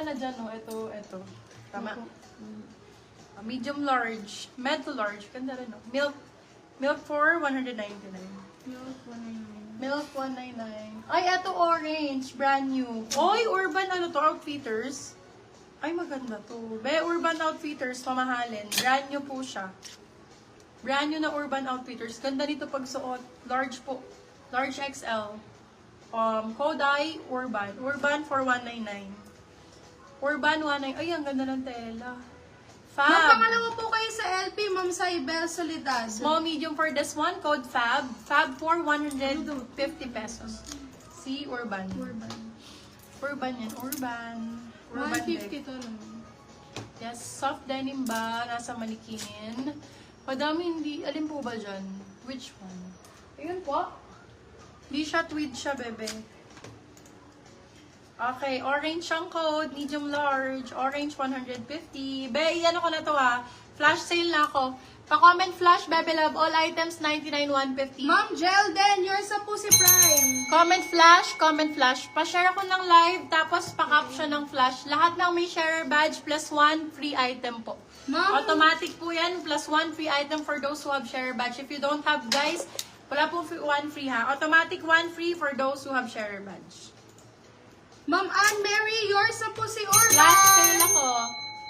na dyan, no? Ito. Tama. Medium large. Med to large. Ganda rin, no? Milk for 199. Milk 199. Milk 199. Ay, ito orange. Brand new. Oy, Urban ano to? Outfitters. Ay, maganda to. Be, Urban Outfitters. Mamahalin. Brand new po siya. Brand new na Urban Outfitters. Ganda nito pag suot. Large po. Large XL. Kodai, Urban. Urban for 199. Urban 199. Ay, ang ganda ng tela. Fab. Magpangalawa po kayo sa LP, Ma'am Saibel Soledad. Small, medium for this one. Code FAB. FAB for 150 pesos. See, Urban. Urban yan. Urban 150 to lang. Yes, soft denim ba? Nasa manikin. Madami hindi. Alin po ba dyan? Which one? Ayun po. Di siya tweed siya, bebe. Okay, orange ang code, medium large, orange 150. Be, ano ko na to ha. Flash sale na ako. Pa-comment flash, Bebe Love, all items 99, 150. Ma'am Jelden, yours na po si Prime. Comment flash. Pa-share ako ng live, tapos pa-caption ng flash. Lahat ng may share badge plus 1 free item po. Ma'am, Automatic po yan, plus 1 free item for those who have share badge. If you don't have, guys, wala po 1 free ha. Automatic 1 free for those who have share badge. Ma'am Anne Mary, yours na po si Urban. Flash sale ako.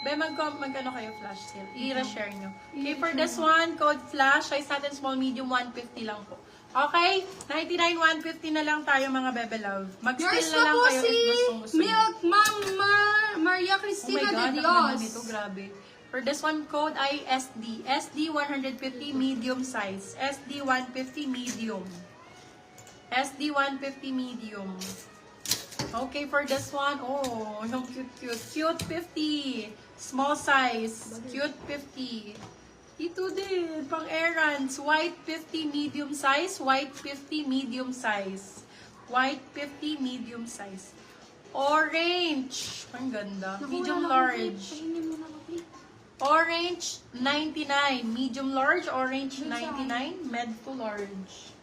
Be, mag-ano kayo flash sale. I-share nyo. Okay, for this one, code flash, size natin small, medium, 150 lang po. Okay? 99, 150 na lang tayo mga Bebe Love. Mag-steal Yours na na lang po kayo si if gustong-gusto. Milk Ma'am Maria Oh my Cristina God, de ang ganda Dios. nito, grabe. For this one, code ay SD. SD 150 medium size. SD 150 medium. SD 150 medium. Okay, for this one, oh, yung cute. Cute 50. Small size. Cute 50. Ito din, pang errands. White 50 medium size. White 50 medium size. White 50 medium size. Orange. Ang ganda. Medium large. Orange, 99. Medium large, orange, 99. Med to large.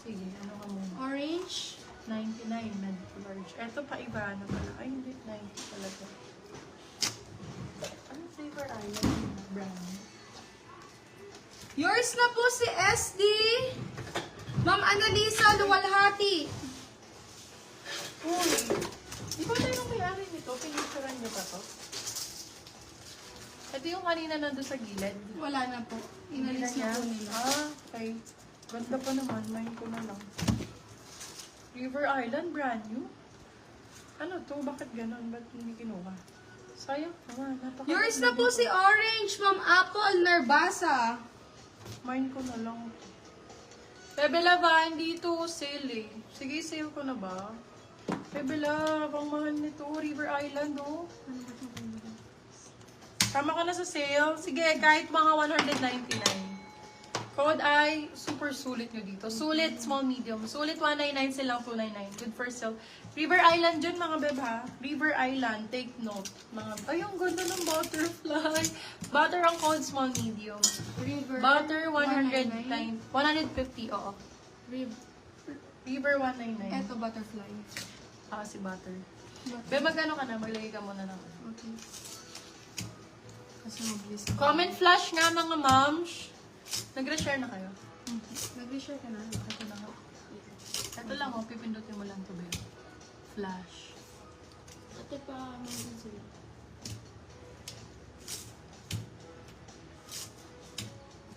Sige, ano ka muna? Orange. 99, med to large. Eto pa iba, ano pala? Ay, hindi, 90 pala to. Anong flavor island brand? Yours na po si SD. Ma'am Annalisa Luwalhati. Uy, di ba tayo may-ari nito? Pinicturean niyo pa to? Ito yung kanina nandun sa gilid. Wala na po. Inalis na po nila. Ah, okay. Ganda pa naman. Mine ko na lang. River Island, brand new. Ano to? Bakit ganun? Ba't hindi kinuha? Sayang naman. Yours na po si Orange, Ma'am Apple Nervasa. Mine ko na lang. Bebe Love, hindi ito sale eh. Sige, sale ko na ba? Bebe Love, ang mahal nito. River Island, oh. Tama ka na sa sale. Sige, kahit mga 199. Code ay super sulit nyo dito. Sulit, small, medium. Sulit, 199 silang 299. Good for sale. River Island dyan, mga beb ha. River Island, take note. Ay, ang ganda ng butterfly. Butter ang code, small, medium. Butter, 150, oo. River, 199. Eto, butterfly. Ah, si Butter. Beb, magkano ka na? Maglagay ka muna na. Okay. Kasi mabilis. Comment flash nga, mga moms. Nag-reshare na kayo? Nag-reshare ka na. Ito na nga. Ito lang, oh. Pipindutin mo lang ito, babe. Flash. Ate pa, meron sila.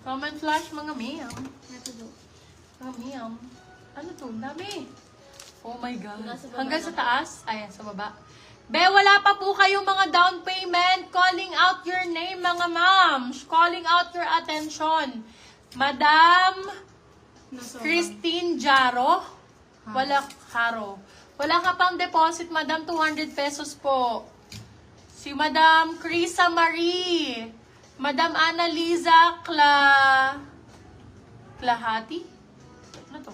Comment flash, mga ma'am. Ito daw. Mga ma'am. Ano to? Ang dami. Oh my God. Nasa baba Hanggang na. sa taas? Ayan, sa baba. Be, wala pa po kayong mga down payment. Calling out your name, mga moms. Calling out your attention. Madam Nasa Christine Jaro. Wala, Haro. Wala ka pang deposit, Madam. 200 pesos po. Si Madam Krisa Marie. Madam Annalisa Klahati? Ano to?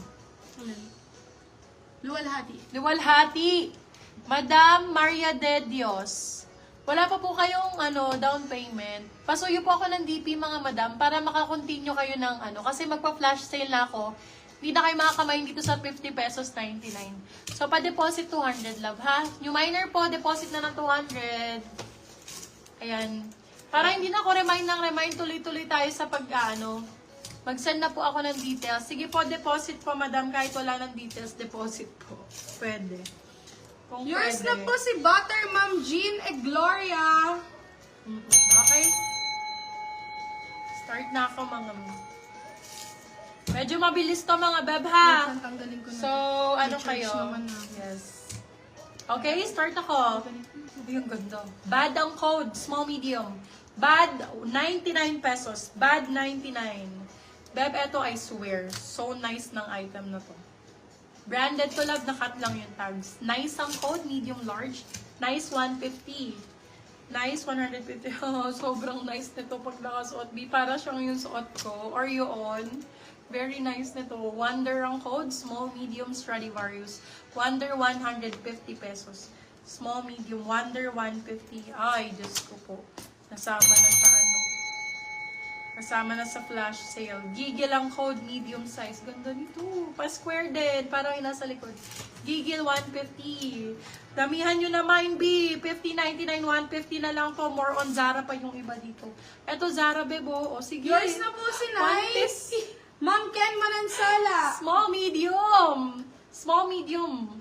Luwalhati. Luwalhati. Madam Maria de Dios. Wala pa po kayong down payment. Pasuyo po ako ng DP, mga madam, para makakontinue kayo ng kasi magpa-flash sale na ako. Hindi na kayo makakamain dito sa 50 pesos 99. So, pa-deposit 200, love, ha? Yung minor po, deposit na ng 200. Ayan. Para hindi na ako remind, tuloy-tuloy tayo sa pag-ano. Mag-send na po ako ng details. Sige po, deposit po, madam. Kahit wala ng details, deposit po. Pwede. Kung Yours pwede. na po si Butter Ma'am Jean e Gloria. Okay. Start na ako, mga. Medyo mabilis to, mga beb, ha? Wait, tanggalin ko na. So, ano May kayo? charge naman na. Yes. Okay, start ako. Yung ganda. Bad ang code, small, medium. Bad, 99 pesos. Bad, 99. Beb, eto I swear. So nice ng item na to. Branded to, love. Nakat lang yung tags. Nice ang code, medium, large. Nice, 150. Nice, 150. Oh, sobrang nice nito pag nakasuot. Di para siyang yung suot ko. Or yun. Very nice nito. Wonder ang code. Small, medium, Stradivarius. Wonder, 150 pesos. Small, medium. Wonder, 150. Ay, Diyos ko po. Nasama na sa ano. Kasama na sa flash sale. Gigil ang code, medium size. Ganda nito. Pa-square din. Parang yung nasa likod. Gigil, 150. Damihan nyo na mine, B. 50, 99, 150 na lang po. More on Zara pa yung iba dito. Eto, Zara, bebo. O, sige. Yours na po si Nice. Ma'am Ken Manansala. Small, medium. Small, medium.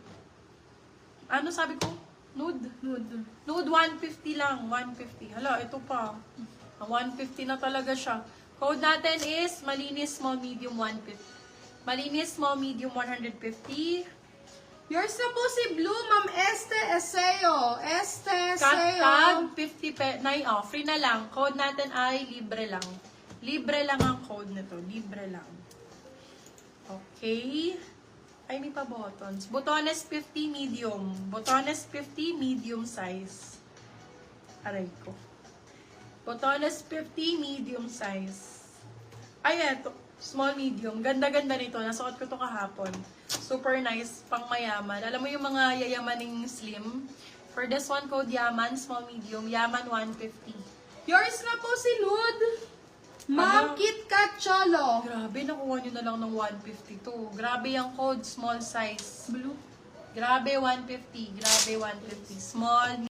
Ano sabi ko? Nude. Nude. Nude, 150 lang. 150. Hala, ito pa. 150 na talaga siya. Code natin is malinis, small, medium, 150. Malinis, small, medium, 150. Yours na po si Blue Ma'am Este Eseo. Este Tag, Eseo. 50 free na lang. Code natin ay libre lang. Libre lang ang code nito. Libre lang. Okay. Ay, may pa buttons. Botones 50 medium. Botones 50 medium size. Aray ko. Botones 50 medium size. Ay, eto. Small medium. Ganda-ganda nito. Nasuot ko to kahapon. Super nice. Pang mayaman. Alam mo yung mga yayamaning slim? For this one, code yaman, small medium. Yaman 150. Yours na po si Nude. Ma'am Ano? Kit Kat Cholo. Grabe, nakuha nyo na lang ng 152. Grabe yung code, small size. Blue. Grabe, 150. Grabe, 150. Small,